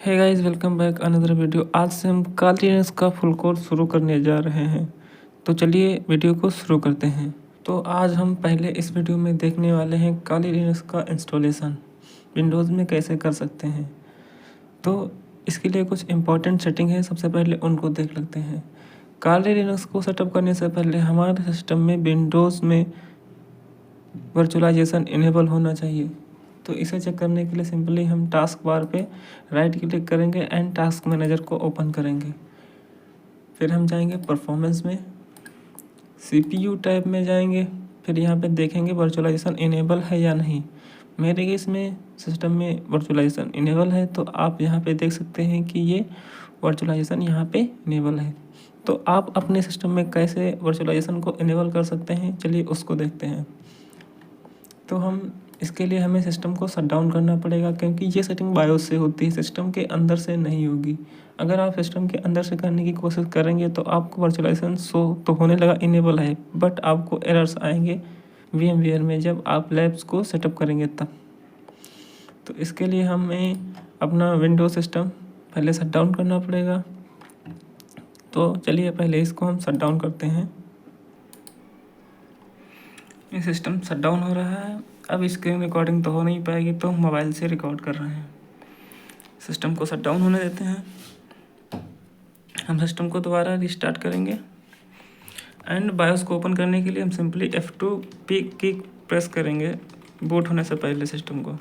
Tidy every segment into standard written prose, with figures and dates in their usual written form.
हे guys, welcome back another video. आज से हम काली लिनक्स का फुल कोर्स शुरू करने जा रहे हैं। तो चलिए वीडियो को शुरू करते हैं। तो आज हम पहले इस वीडियो में देखने वाले हैं काली लिनक्स का इंस्टॉलेशन विंडोज़ में कैसे कर सकते हैं। तो इसके लिए कुछ इंपॉर्टेंट सेटिंग है, सबसे पहले उनको देख लेते हैं। काली लिनक्स को सेटअप करने से पहले हमारे सिस्टम में विंडोज़ में वर्चुअलाइजेशन इनेबल होना चाहिए। तो इसे चेक करने के लिए सिंपली हम टास्क बार पे राइट क्लिक करेंगे एंड टास्क मैनेजर को ओपन करेंगे। फिर हम जाएंगे परफॉर्मेंस में, सीपीयू टैब में जाएंगे। फिर यहाँ पे देखेंगे वर्चुअलाइजेशन इनेबल है या नहीं। मेरे केस में सिस्टम में वर्चुअलाइजेशन इनेबल है, तो आप यहाँ पे देख सकते हैं कि ये वर्चुअलाइजेशन यहाँ पे इनेबल है। तो आप अपने सिस्टम में कैसे वर्चुअलाइजेशन को इनेबल कर सकते हैं, चलिए उसको देखते हैं। तो हम इसके लिए हमें सिस्टम को शट डाउन करना पड़ेगा, क्योंकि ये सेटिंग बायोस से होती है, सिस्टम के अंदर से नहीं होगी। अगर आप सिस्टम के अंदर से करने की कोशिश करेंगे तो आपको वर्चुअलाइजेशन शो तो होने लगा इनेबल है, बट आपको एरर्स आएंगे VMware में जब आप लैब्स को सेटअप करेंगे तब। तो इसके लिए हमें अपना विंडोज सिस्टम पहले शट डाउन करना पड़ेगा। तो चलिए पहले इसको हम शट डाउन करते हैं। ये सिस्टम शट डाउन हो रहा है। अब स्क्रीन रिकॉर्डिंग तो हो नहीं पाएगी, तो मोबाइल से रिकॉर्ड कर रहे हैं। सिस्टम को शट डाउन होने देते हैं। हम सिस्टम को दोबारा रिस्टार्ट करेंगे एंड बायोस को ओपन करने के लिए हम सिंपली F2 की प्रेस करेंगे बूट होने से पहले सिस्टम को।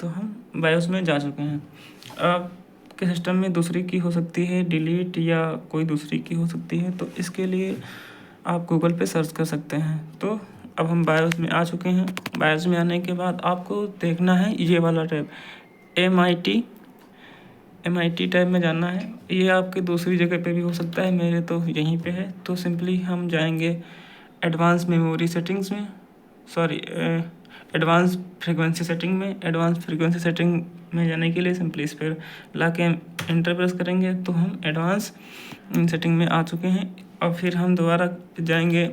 तो हम बायोस में जा चुके हैं। आपके सिस्टम में दूसरी की हो सकती है डिलीट, या कोई दूसरी की हो सकती है, तो इसके लिए आप गूगल पे सर्च कर सकते हैं। तो अब हम बायोस में आ चुके हैं। बायोस में आने के बाद आपको देखना है ये वाला टैब MIT टैब में जाना है। ये आपके दूसरी जगह पे भी हो सकता है, मेरे तो यहीं पे है। तो सिंपली हम जाएंगे एडवांस मेमोरी सेटिंग्स में, एडवांस फ्रीक्वेंसी सेटिंग में। एडवांस फ्रीक्वेंसी सेटिंग में जाने के लिए सिंपली इस पर ला के एंटर प्रेस करेंगे तो हम एडवांस सेटिंग में आ चुके हैं। और फिर हम दोबारा जाएंगे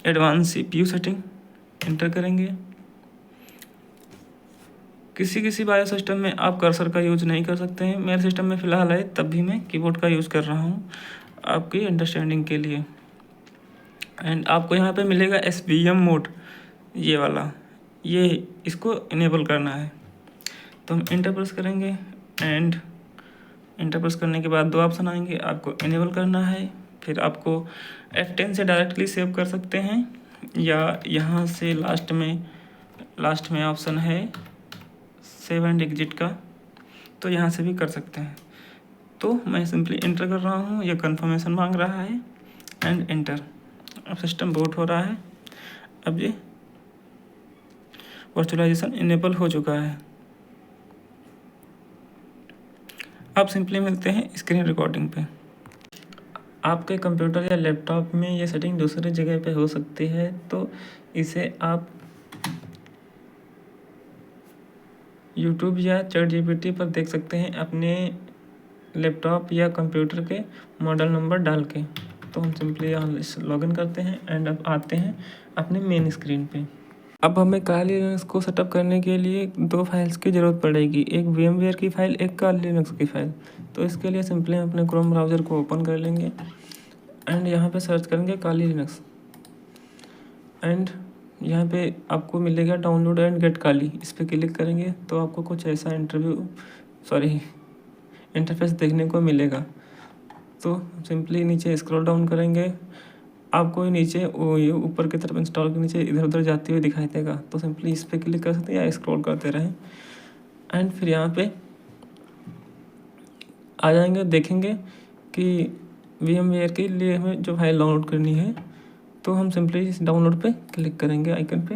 एडवांस CPU सेटिंग, एंटर करेंगे। किसी बायो सिस्टम में आप कर्सर का यूज़ नहीं कर सकते हैं, मेरे सिस्टम में फ़िलहाल है, तब भी मैं कीबोर्ड का यूज़ कर रहा हूँ आपकी अंडरस्टैंडिंग के लिए। एंड आपको यहाँ पे मिलेगा SVM मोड, ये वाला, ये इसको इनेबल करना है। तो हम एंटर प्रेस करेंगे एंड एंटर प्रेस करने के बाद दो ऑप्शन आएंगे, आपको इनेबल करना है। फिर आपको F10 से डायरेक्टली सेव कर सकते हैं, या यहाँ से लास्ट में ऑप्शन है 7 डिजिट का, तो यहाँ से भी कर सकते हैं। तो मैं सिंपली एंटर कर रहा हूँ, यह कंफर्मेशन मांग रहा है एंड एंटर। अब सिस्टम बूट हो रहा है। अब ये वर्चुअलाइजेशन इनेबल हो चुका है। अब सिंपली मिलते हैं स्क्रीन रिकॉर्डिंग पे। आपके कंप्यूटर या लैपटॉप में ये सेटिंग दूसरी जगह पे हो सकती है, तो इसे आप YouTube या ChatGPT पर देख सकते हैं अपने लैपटॉप या कंप्यूटर के मॉडल नंबर डाल के। तो हम सिंपली यहाँ लॉगिन करते हैं एंड अब आते हैं अपने मेन स्क्रीन पे। अब हमें काली लिनक्स को सेटअप करने के लिए दो फाइल्स की ज़रूरत पड़ेगी, एक VMware की फ़ाइल, एक काली लिनक्स की फ़ाइल। तो इसके लिए सिंपली हम अपने क्रोम ब्राउज़र को ओपन कर लेंगे एंड यहाँ पे सर्च करेंगे काली लिनक्स। एंड यहाँ पे आपको मिलेगा डाउनलोड एंड गेट काली, इस पर क्लिक करेंगे तो आपको कुछ ऐसा इंटरफेस देखने को मिलेगा। तो सिंपली नीचे स्क्रॉल डाउन करेंगे, आपको नीचे ये ऊपर की तरफ इंस्टॉल के नीचे इधर उधर जाते हुए दिखाई देगा। तो सिंपली इस पर क्लिक कर सकते हैं या स्क्रॉल करते रहें एंड फिर यहाँ पे आ जाएंगे। देखेंगे कि VMware के लिए हमें जो फाइल डाउनलोड करनी है, तो हम सिंपली इस डाउनलोड पे क्लिक करेंगे आइकन पे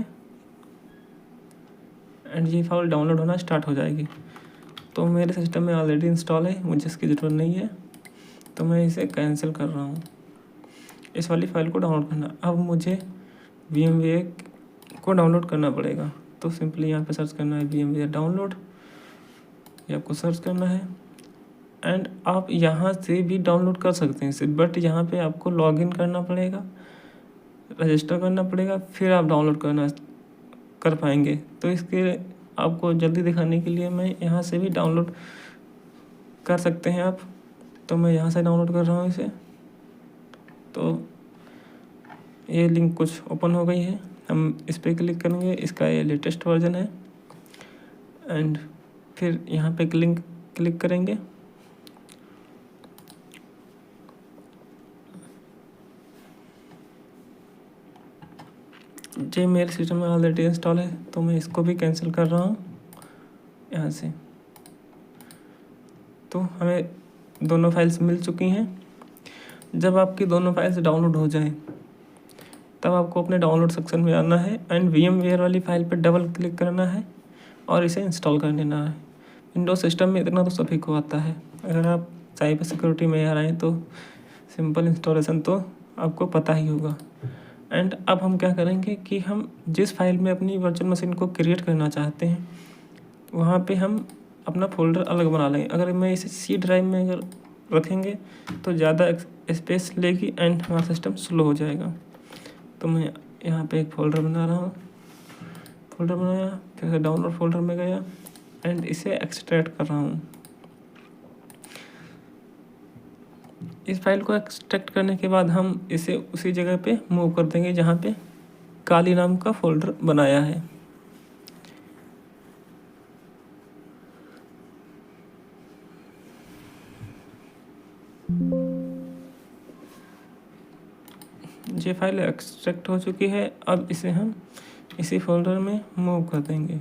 एंड ये फाइल डाउनलोड होना स्टार्ट हो जाएगी। तो मेरे सिस्टम में ऑलरेडी इंस्टॉल है, मुझे इसकी ज़रूरत नहीं है, तो मैं इसे कैंसिल कर रहा हूँ। इस वाली फ़ाइल को डाउनलोड करना, अब मुझे VMware को डाउनलोड करना पड़ेगा। तो सिंपली यहाँ पे सर्च करना है VMware डाउनलोड, ये आपको सर्च करना है एंड आप यहाँ से भी डाउनलोड कर सकते हैं इसे, बट यहाँ पे आपको लॉगिन करना पड़ेगा, रजिस्टर करना पड़ेगा, फिर आप डाउनलोड कर पाएंगे। तो इसके आपको जल्दी दिखाने के लिए मैं यहाँ से भी डाउनलोड कर सकते हैं आप। तो मैं यहाँ से डाउनलोड कर रहा हूँ इसे। तो ये लिंक कुछ ओपन हो गई है, हम इस पर क्लिक करेंगे। इसका ये लेटेस्ट वर्जन है एंड फिर यहाँ पे क्लिक करेंगे। ये मेरे सिस्टम में ऑलरेडी इंस्टॉल है तो मैं इसको भी कैंसिल कर रहा हूँ यहाँ से। तो हमें दोनों फाइल्स मिल चुकी हैं। जब आपकी दोनों फाइल्स डाउनलोड हो जाएं तब आपको अपने डाउनलोड सेक्शन में आना है एंड VMware वाली फाइल पर डबल क्लिक करना है और इसे इंस्टॉल कर लेना है। विंडोज सिस्टम में इतना तो सभी को आता है। अगर आप साइबर सिक्योरिटी में आ रहे हैं तो सिंपल इंस्टॉलेशन तो आपको पता ही होगा। एंड अब हम क्या करेंगे कि हम जिस फाइल में अपनी वर्चुअल मशीन को क्रिएट करना चाहते हैं वहाँ पे हम अपना फोल्डर अलग बना लेंगे। अगर मैं इसे C ड्राइव में अगर रखेंगे तो ज़्यादा स्पेस लेगी एंड हमारा सिस्टम स्लो हो जाएगा। तो मैं यहाँ पे एक फ़ोल्डर बना रहा हूँ। फ़ोल्डर बनाया, फिर डाउनलोड फोल्डर में गया एंड इसे एक्सट्रैक्ट कर रहा हूँ। इस फाइल को एक्सट्रैक्ट करने के बाद हम इसे उसी जगह पे मूव कर देंगे जहाँ पे काली नाम का फोल्डर बनाया है। ये फाइल एक्सट्रैक्ट हो चुकी है। अब इसे हम इसी फोल्डर में मूव कर देंगे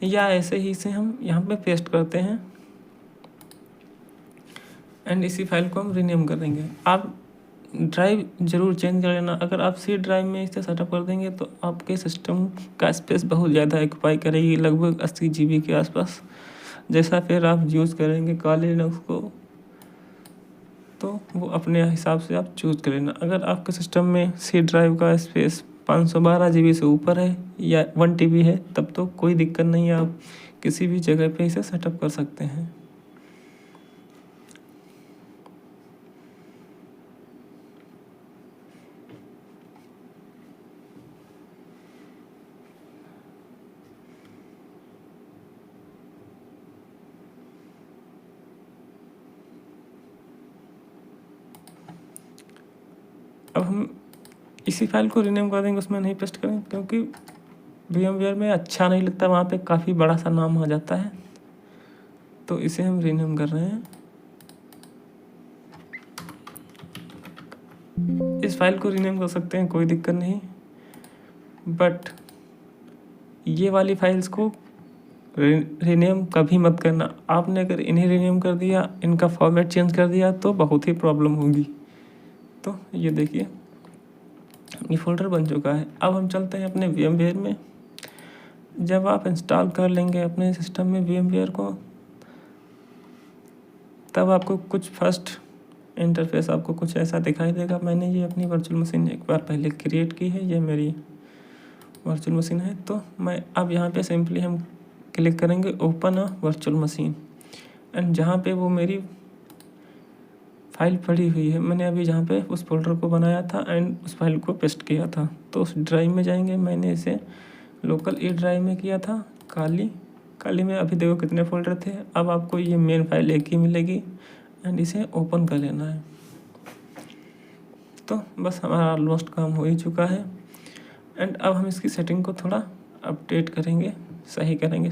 या ऐसे ही इसे हम यहाँ पे पेस्ट करते हैं एंड इसी फाइल को हम रीनेम कर देंगे। आप ड्राइव ज़रूर चेंज कर लेना। अगर आप C ड्राइव में इसे सेटअप कर देंगे तो आपके सिस्टम का स्पेस बहुत ज़्यादा ऑक्यूपाई करेगी, लगभग 80 GB के आसपास। जैसा फिर आप यूज़ करेंगे काली लिनक्स को तो वो अपने हिसाब से आप चूज़ कर लेना। अगर आपके सिस्टम में C ड्राइव का स्पेस 512 GB से ऊपर है या 1 TB है तब तो कोई दिक्कत नहीं है, आप किसी भी जगह पे इसे सेटअप कर सकते हैं। अब हम इसी फाइल को रीनेम कर देंगे, उसमें नहीं पेस्ट करेंगे क्योंकि VMware में अच्छा नहीं लगता, वहाँ पे काफ़ी बड़ा सा नाम आ जाता है। तो इसे हम रीनेम कर रहे हैं। इस फाइल को रीनेम कर सकते हैं, कोई दिक्कत नहीं, बट ये वाली फाइल्स को रीनेम कभी मत करना। आपने अगर इन्हें रीनेम कर दिया, इनका फॉर्मेट चेंज कर दिया तो बहुत ही प्रॉब्लम होगी। तो ये देखिए ये फोल्डर बन चुका है। अब हम चलते हैं अपने VMware में। जब आप इंस्टॉल कर लेंगे अपने सिस्टम में VMware को तब आपको कुछ फर्स्ट इंटरफेस आपको कुछ ऐसा दिखाई देगा। मैंने ये अपनी वर्चुअल मशीन एक बार पहले क्रिएट की है, ये मेरी वर्चुअल मशीन है। तो मैं अब यहाँ पे सिंपली हम क्लिक करेंगे open a virtual machine and जहाँ पे वो मेरी फाइल पड़ी हुई है, मैंने अभी जहाँ पे उस फोल्डर को बनाया था एंड उस फाइल को पेस्ट किया था, तो उस ड्राइव में जाएंगे। मैंने इसे लोकल E ड्राइव में किया था, काली में। अभी देखो कितने फोल्डर थे। अब आपको ये मेन फाइल एक ही मिलेगी एंड इसे ओपन कर लेना है। तो बस हमारा ऑलमोस्ट काम हो ही चुका है एंड अब हम इसकी सेटिंग को थोड़ा अपडेट करेंगे, सही करेंगे।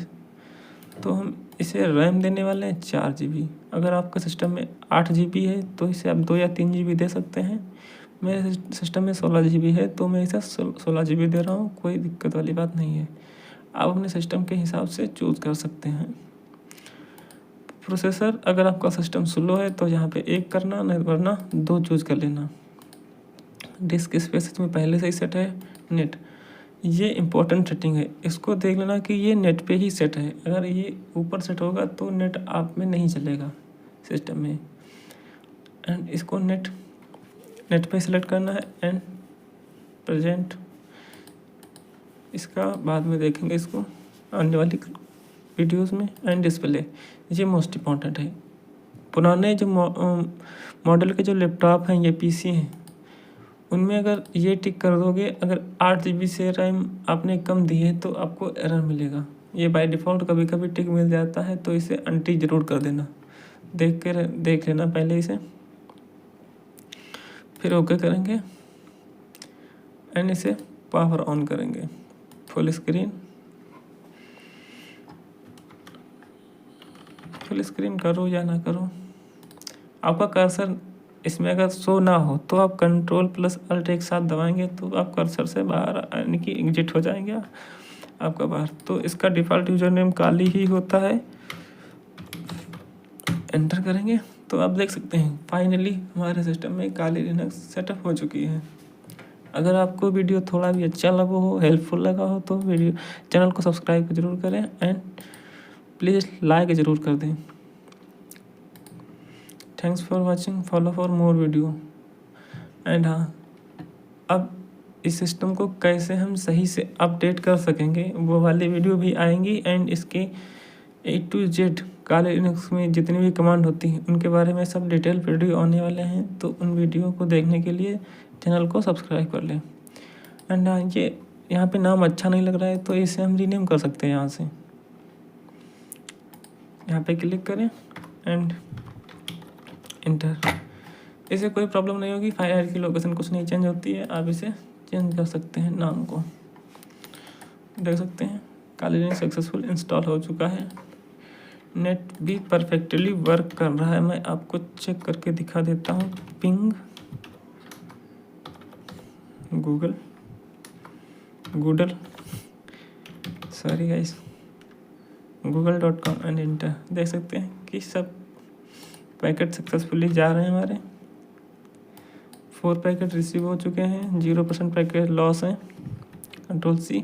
तो हम इसे रैम देने वाले हैं 4 GB। अगर आपका सिस्टम में 8 GB है तो इसे आप 2 या 3 GB दे सकते हैं। मेरे सिस्टम में 16 GB है तो मैं इसे 16 GB दे रहा हूँ, कोई दिक्कत वाली बात नहीं है। आप अपने सिस्टम के हिसाब से चूज़ कर सकते हैं। प्रोसेसर अगर आपका सिस्टम स्लो है तो यहाँ पे 1 करना, नहीं वरना 2 चूज़ कर लेना। डिस्क स्पेस इसमें पहले से ही सेट है। नेट, ये इम्पोर्टेंट सेटिंग है, इसको देख लेना कि ये नेट पे ही सेट है। अगर ये ऊपर सेट होगा तो नेट आप में नहीं चलेगा सिस्टम में। एंड इसको नेट पे सेलेक्ट करना है एंड प्रेजेंट, इसका बाद में देखेंगे इसको आने वाली वीडियोस में। एंड डिस्प्ले, ये मोस्ट इम्पॉर्टेंट है। पुराने जो मॉडल के जो लैपटॉप हैं या PC हैं उनमें अगर ये टिक कर दोगे, अगर 8 GB से रैम आपने कम दी है तो आपको एरर मिलेगा। ये बाय डिफ़ॉल्ट कभी कभी टिक मिल जाता है, तो इसे अनटिक ज़रूर कर देना। देख लेना पहले इसे, फिर ओके करेंगे एंड इसे पावर ऑन करेंगे, फुल स्क्रीन करो या ना करो। आपका कर्सर इसमें अगर शो ना हो तो आप Ctrl+Alt एक साथ दबाएंगे तो आप कर्सर से बाहर यानी कि एग्जिट हो जाएंगे आपका बाहर। तो इसका डिफ़ॉल्ट यूज़र नेम काली ही होता है। एंटर करेंगे तो आप देख सकते हैं फाइनली हमारे सिस्टम में काली लिनक्स सेटअप हो चुकी है। अगर आपको वीडियो थोड़ा भी अच्छा लगा हो, हेल्पफुल लगा हो, तो चैनल को सब्सक्राइब ज़रूर करें एंड प्लीज़ लाइक ज़रूर कर दें। Thanks for watching, follow for more video. And हाँ, अब इस सिस्टम को कैसे हम सही से अपडेट कर सकेंगे वो वाली वीडियो भी आएंगी एंड इसके A to Z काले लिनक्स में जितनी भी कमांड होती हैं उनके बारे में सब डिटेल वीडियो आने वाले हैं। तो उन वीडियो को देखने के लिए चैनल को सब्सक्राइब कर लें। एंड हाँ, ये यहाँ पे नाम अच्छा नहीं लग रहा है तो इसे हम रीनेम कर सकते हैं। यहाँ पे क्लिक करें एंड इंटर। इसे कोई प्रॉब्लम नहीं होगी, फाइल की लोकेशन कुछ नहीं चेंज होती है। आप इसे चेंज कर सकते हैं नाम को। देख सकते हैं काली लिनक्स सक्सेसफुल इंस्टॉल हो चुका है। नेट भी परफेक्टली वर्क कर रहा है। मैं आपको चेक करके दिखा देता हूँ। Ping Google google.com and inter. देख सकते हैं कि सब पैकेट सक्सेसफुली जा रहे हैं हमारे। 4 पैकेट रिसीव हो चुके हैं, 0% पैकेट लॉस है। Ctrl+C।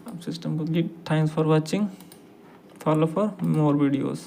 अब सिस्टम को thanks for watching, follow for more videos.